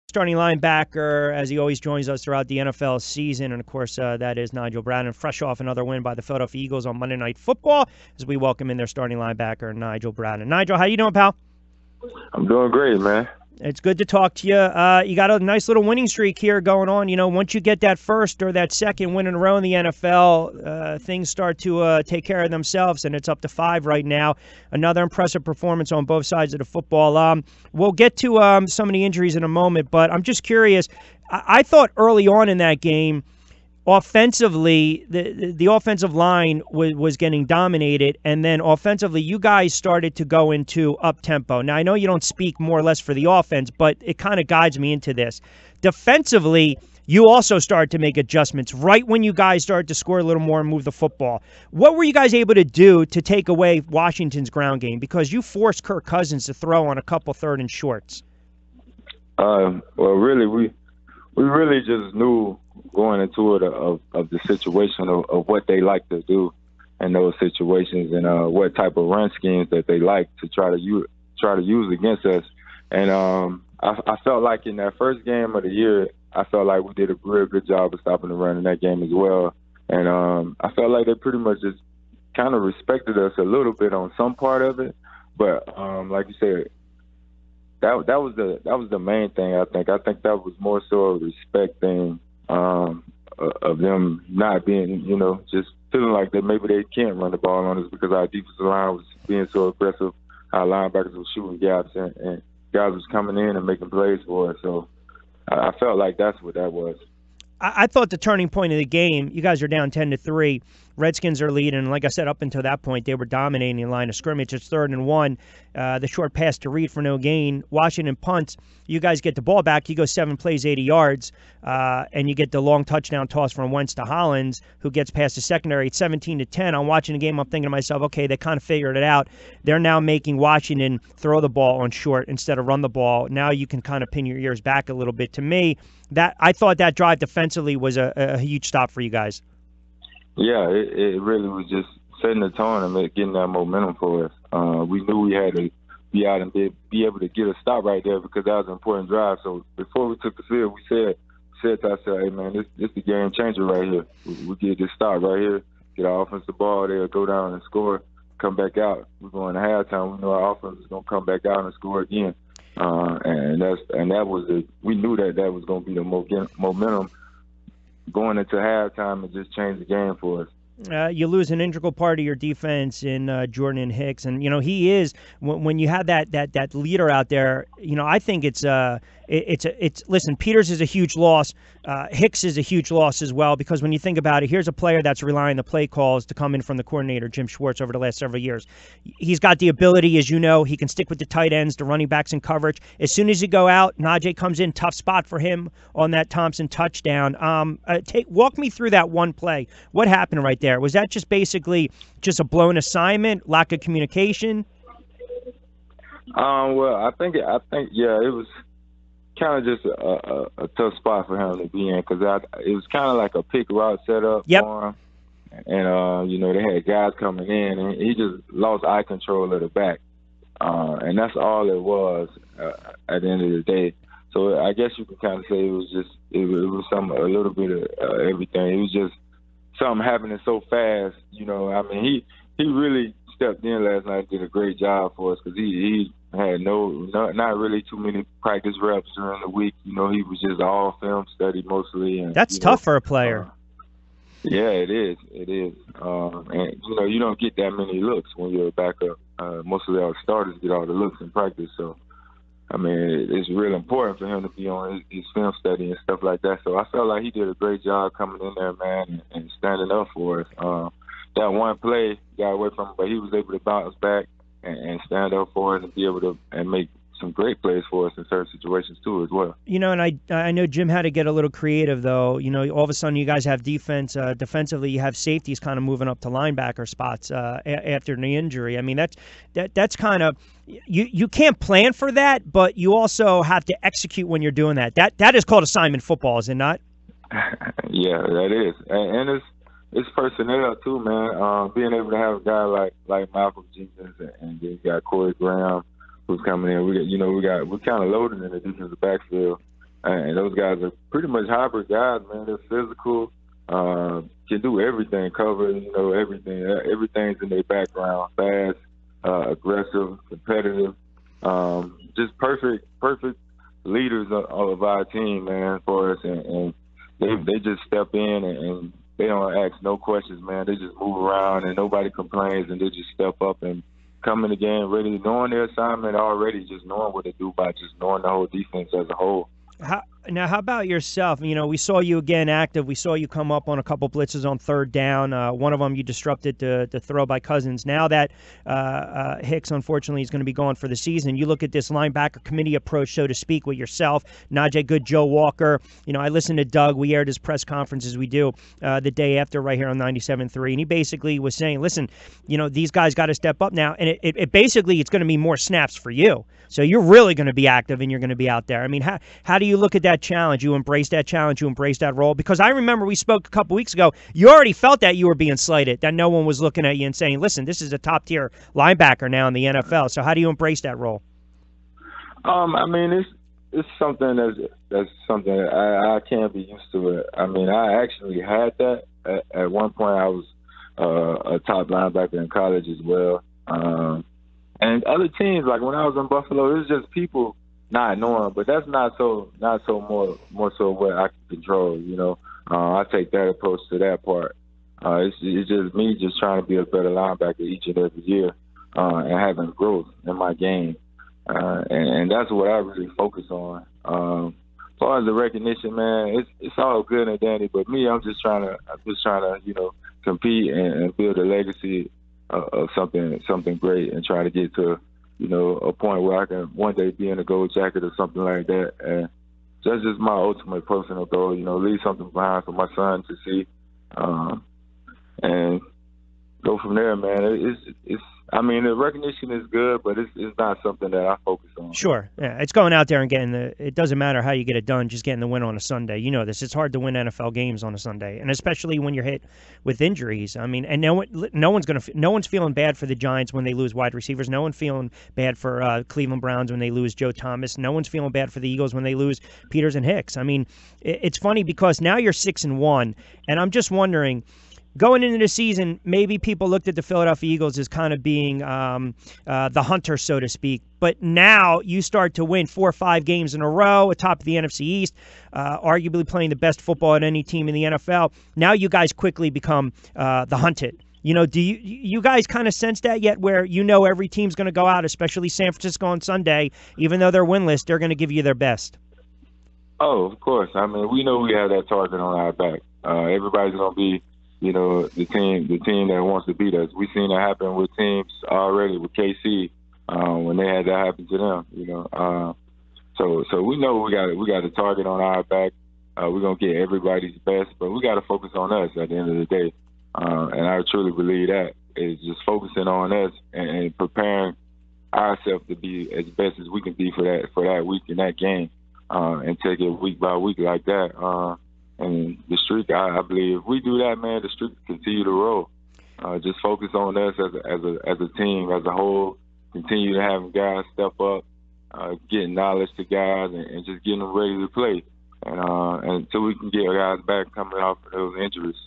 Starting linebacker, as he always joins us throughout the NFL season. And, of course, that is Nigel Bradham, fresh off another win by the Philadelphia Eagles on Monday Night Football, as we welcome in their starting linebacker, Nigel Bradham. Nigel, how you doing, pal? I'm doing great, man. It's good to talk to you. You got a nice little winning streak here going on. You know, once you get that first or that second win in a row in the NFL, things start to take care of themselves, and it's up to 5 right now. Another impressive performance on both sides of the football. We'll get to some of the injuries in a moment, but I'm just curious. I thought early on in that game, offensively, the offensive line was getting dominated, and then offensively, you guys started to go into up-tempo. Now, I know you don't speak more or less for the offense, but it kind of guides me into this. Defensively, you also started to make adjustments right when you guys started to score a little more and move the football. What were you guys able to do to take away Washington's ground game? Because you forced Kirk Cousins to throw on a couple third and shorts. Well, really, we really just knew going into it of the situation of what they like to do in those situations and what type of run schemes that they like to try to use against us. And I felt like in that first game of the year, I felt like we did a real good job of stopping the run in that game as well. And I felt like they pretty much just kind of respected us a little bit on some part of it. But like you said, that was the main thing. I think that was more so a respect thing of them not being, just feeling like that maybe they can't run the ball on us because our defensive line was being so aggressive. Our linebackers were shooting gaps and guys was coming in and making plays for us. So I felt like that's what that was. I thought the turning point of the game, you guys are down 10-3. Redskins are leading, and like I said, up until that point, they were dominating the line of scrimmage. It's 3rd and 1. The short pass to Reed for no gain. Washington punts. You guys get the ball back. You go 7 plays, 80 yards, and you get the long touchdown toss from Wentz to Hollins, who gets past the secondary. It's 17-10. I'm watching the game. I'm thinking to myself, okay, they kind of figured it out. They're now making Washington throw the ball on short instead of run the ball. Now you can kind of pin your ears back a little bit. To me, that I thought that drive defensively was a huge stop for you guys. Yeah, it really was just setting the tone and getting that momentum for us. We knew we had to be out and be able to get a stop right there because that was an important drive. So before we took the field, we said to ourselves, hey, man, this the game changer right here. We get this stop right here, get our offense the ball there, go down and score, come back out. We're going to halftime. We know our offense is going to come back out and score again. We knew that was going to be the momentum going into halftime and just change the game for us. You lose an integral part of your defense in Jordan Hicks, and he is when you have that leader out there. I think it's listen. Peters is a huge loss. Hicks is a huge loss as well because when you think about it, here's a player that's relying on the play calls to come in from the coordinator Jim Schwartz over the last several years. He's got the ability, as you know, he can stick with the tight ends, the running backs in coverage. As soon as you go out, Najee comes in, tough spot for him on that Thompson touchdown. Walk me through that one play. What happened right there? Was that just basically just a blown assignment, lack of communication? Well, I think it was kind of just a tough spot for him to be in because it was kind of like a pick route setup for him. And, they had guys coming in, and he just lost eye control of the back. And that's all it was at the end of the day. So I guess you can kind of say it was a little bit of everything. It was just something happening so fast. He really stepped in last night and did a great job for us because he had not really too many practice reps during the week. He was just all film study mostly. And, that's tough for a player. Yeah, it is. It is. And, you don't get that many looks when you're a backup. Mostly our starters get all the looks in practice. So, it's real important for him to be on his film study and stuff like that. So I felt like he did a great job coming in there, man, and standing up for us. That one play got away from him, but he was able to bounce back and stand up for us and be able to and make some great plays for us in certain situations too as well. And I know Jim had to get a little creative though. All of a sudden you guys have defense. Defensively, you have safeties kind of moving up to linebacker spots after the injury. That's kind of you can't plan for that, but you also have to execute when you're doing that. That is called assignment football, is it not? Yeah, that is, and it's personnel too, man. Being able to have a guy like Malcolm Jenkins and then you got Corey Graham who's coming in. We're kind of loaded in the defensive backfield, And those guys are pretty much hybrid guys, man. They're physical, can do everything, cover, everything. Everything's in their background, fast, aggressive, competitive, just perfect leaders of our team, man, for us. And they just step in and they don't ask no questions, man. They just move around and nobody complains, and they just step up and come in the game ready, knowing their assignment already, just knowing what to do by just knowing the whole defense as a whole. How about yourself? We saw you again active. We saw you come up on a couple blitzes on third down. One of them you disrupted the throw by Cousins. Now that Hicks, unfortunately, is going to be gone for the season, you look at this linebacker committee approach, so to speak, with yourself, Najee Good, Joe Walker. I listened to Doug. We aired his press conference as we do the day after right here on 97.3, and he basically was saying, listen, these guys got to step up now, and it basically it's going to be more snaps for you. So you're really going to be active and you're going to be out there. I mean, how do you look at that challenge? You embrace that challenge, you embrace that role? Because I remember we spoke a couple weeks ago, you already felt that you were being slighted, that no one was looking at you and saying, listen, this is a top-tier linebacker now in the NFL. So how do you embrace that role? I mean, it's something that's something that I can't be used to it. I mean, I actually had that. At one point, I was a top linebacker in college as well. And other teams, like when I was in Buffalo, it was just people not knowing, but that's not so more so what I can control. I take that approach to that part. It's just me just trying to be a better linebacker each and every year, and having growth in my game, and that's what I really focus on. As far as the recognition, man, it's all good and dandy, but me, I'm just trying to compete and build a legacy of something great, and try to get to a point where I can one day be in a gold jacket or something like that. And that's just my ultimate personal goal, leave something behind for my son to see, and go from there, man. I mean, the recognition is good, but it's not something that I focus on. Sure. Yeah, it's going out there and getting it doesn't matter how you get it done, just getting the win on a Sunday. You know this. It's hard to win NFL games on a Sunday, and especially when you're hit with injuries. I mean, and no one's feeling bad for the Giants when they lose wide receivers. No one's feeling bad for Cleveland Browns when they lose Joe Thomas. No one's feeling bad for the Eagles when they lose Peters and Hicks. I mean, it's funny because now you're 6-1, and I'm just wondering, going into the season, maybe people looked at the Philadelphia Eagles as kind of being the hunter, so to speak. But now you start to win 4 or 5 games in a row, atop of the NFC East, arguably playing the best football at any team in the NFL. Now you guys quickly become the hunted. Do you guys kind of sense that yet, where every team's going to go out, especially San Francisco on Sunday, even though they're winless, they're going to give you their best? Oh, of course. I mean, we know we have that target on our back. Everybody's going to be the team that wants to beat us. We've seen that happen with teams already, with KC, when they had that happen to them. So we know we got a target on our back. We're gonna get everybody's best, but we got to focus on us at the end of the day. And I truly believe that is just focusing on us and preparing ourselves to be as best as we can be for that week in that game, and take it week by week like that. And the streak, I believe, if we do that, man, the streak will continue to roll. Just focus on us as a team, as a whole. Continue to have guys step up, getting knowledge to guys, and just getting them ready to play. And until we can get guys back coming off of those injuries.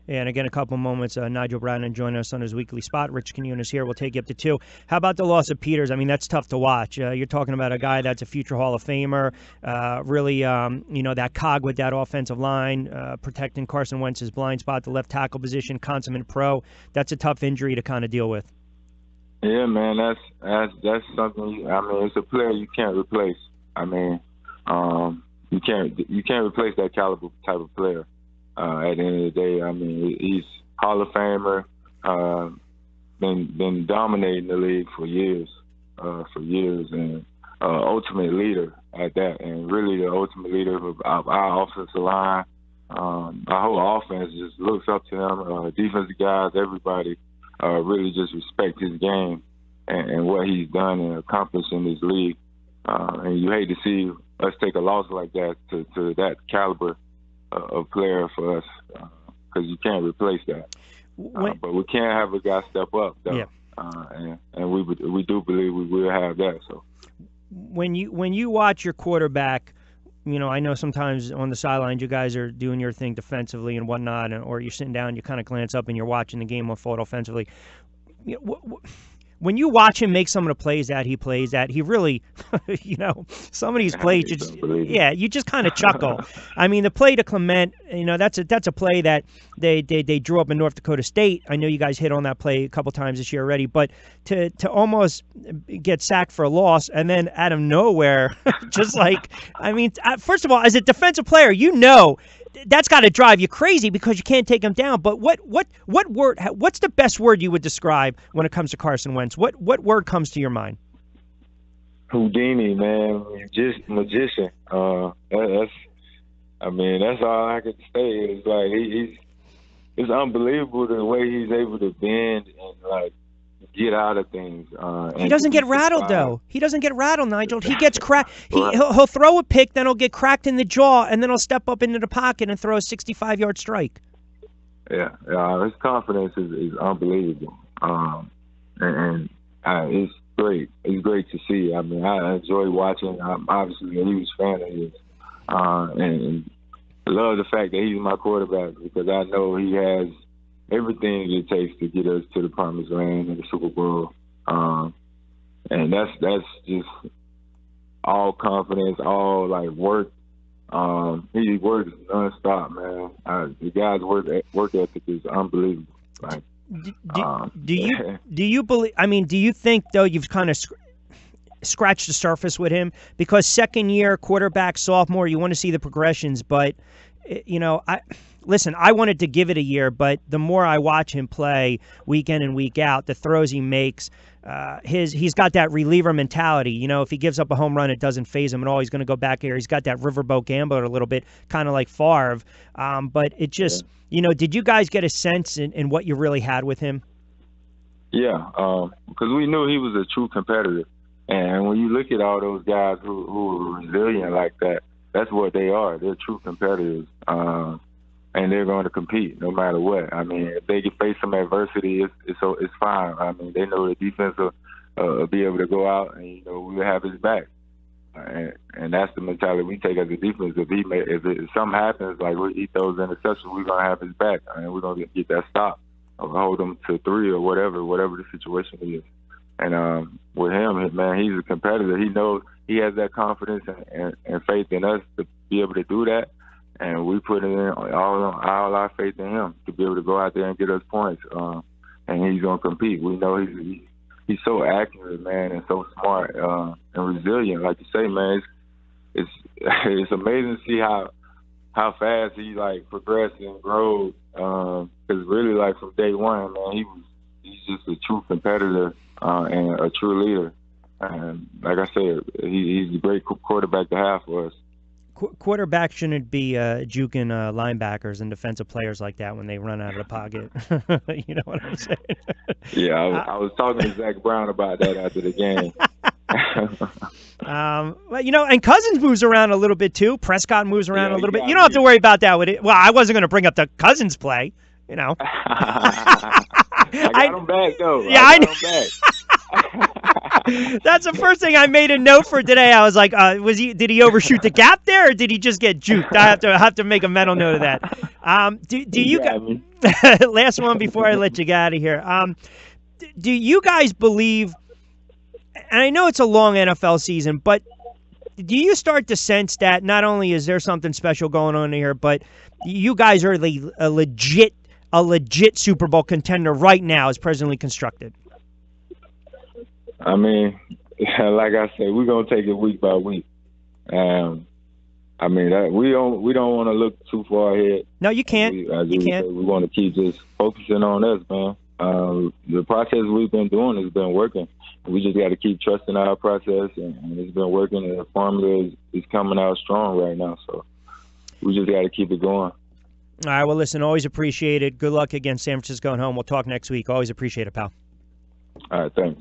And again, a couple moments, Nigel Bradham joining us on his weekly spot. Rich Quinones here. We'll take you up to 2. How about the loss of Peters? I mean, that's tough to watch. You're talking about a guy that's a future Hall of Famer, really, that cog with that offensive line, protecting Carson Wentz's blind spot, the left tackle position, consummate pro. That's a tough injury to kind of deal with. Yeah, man, that's something. I mean, it's a player you can't replace. I mean, you can't replace that caliber type of player. At the end of the day, I mean, he's Hall of Famer, been dominating the league for years, and ultimate leader at that, and really the ultimate leader of our offensive line. Our whole offense just looks up to him. Defensive guys, everybody really just respect his game and what he's done and accomplished in this league. And you hate to see us take a loss like that to that caliber of player for us, because you can't replace that. But we can't have a guy step up, though. Yeah. And we do believe we will have that. So when you watch your quarterback, I know sometimes on the sidelines you guys are doing your thing defensively and whatnot, or you're sitting down, you kind of glance up and you're watching the game unfold offensively. When you watch him make some of the plays that he plays, that he really, some of these plays, you just kind of chuckle. I mean, the play to Clement, that's a play that they drew up in North Dakota State. I know you guys hit on that play a couple times this year already, but to almost get sacked for a loss and then out of nowhere, just like, first of all, as a defensive player, that's got to drive you crazy because you can't take him down. But what's the best word you would describe when it comes to Carson Wentz? What word comes to your mind? Houdini, man, just magician. That's all I could say. It's like it's unbelievable the way he's able to bend and like get out of things. He doesn't get rattled, though. He doesn't get rattled, Nigel. He gets cracked. He'll throw a pick, then he'll get cracked in the jaw, and then he'll step up into the pocket and throw a 65-yard strike. Yeah, his confidence is unbelievable, and it's great. It's great to see. I mean, I enjoy watching. I'm obviously a huge fan of his, and I love the fact that he's my quarterback because I know he has everything it takes to get us to the promised land and the Super Bowl. And that's just all confidence, all like work. He works nonstop, man. The guy's work ethic is unbelievable. Like, do you believe? I mean, do you think though you've kind of scratched the surface with him because second year quarterback, sophomore, you want to see the progressions, but Listen, I wanted to give it a year, but the more I watch him play week in and week out, the throws he makes, he's got that reliever mentality. If he gives up a home run, it doesn't faze him at all. He's going to go back here. He's got that riverboat gambler a little bit, kind of like Favre. But it just, did you guys get a sense in what you really had with him? Yeah, because we knew he was a true competitor. And when you look at all those guys who are resilient like that, that's what they are. They're true competitors. And they're going to compete no matter what. I mean, if they can face some adversity, it's fine. I mean, they know the defense will be able to go out and we'll have his back. And that's the mentality we take as a defense. If something happens, like he throws interceptions, we're gonna have his back, and we're gonna get that stop or hold him to 3 or whatever the situation is. And with him, man, he's a competitor. He knows he has that confidence and faith in us to be able to do that. And we put in all our faith in him to be able to go out there and get us points. And he's going to compete. We know he's so accurate, man, and so smart and resilient. Like you say, man, it's amazing to see how fast he like progressed and grows. Because really, like from day one, man, he's just a true competitor and a true leader. And like I said, he's a great quarterback to have for us. Quarterback shouldn't be juking linebackers and defensive players like that when they run out of the pocket. You know what I'm saying? Yeah, I was talking to Zach Brown about that after the game. Well, and Cousins moves around a little bit too. Prescott moves around a little bit. You don't have to worry about that with it. Well, I wasn't going to bring up the Cousins play. I got him back though. Yeah, I got him back. That's the first thing I made a note for today. I was like, did he overshoot the gap there, or did he just get juked? I have to make a mental note of that. Do you guys, last one before I let you get out of here. Do you guys believe, and I know it's a long NFL season, but do you start to sense that not only is there something special going on here, but you guys are a legit Super Bowl contender right now as presently constructed? I mean, like I said, we're gonna take it week by week. I mean, we don't want to look too far ahead. No, you can't. You can't. We want to keep just focusing on us, man. The process we've been doing has been working. We just got to keep trusting our process, and it's been working. And the formula is coming out strong right now. So we just got to keep it going. All right. Well, listen, always appreciate it. Good luck against San Francisco and home. We'll talk next week. Always appreciate it, pal. All right. Thanks.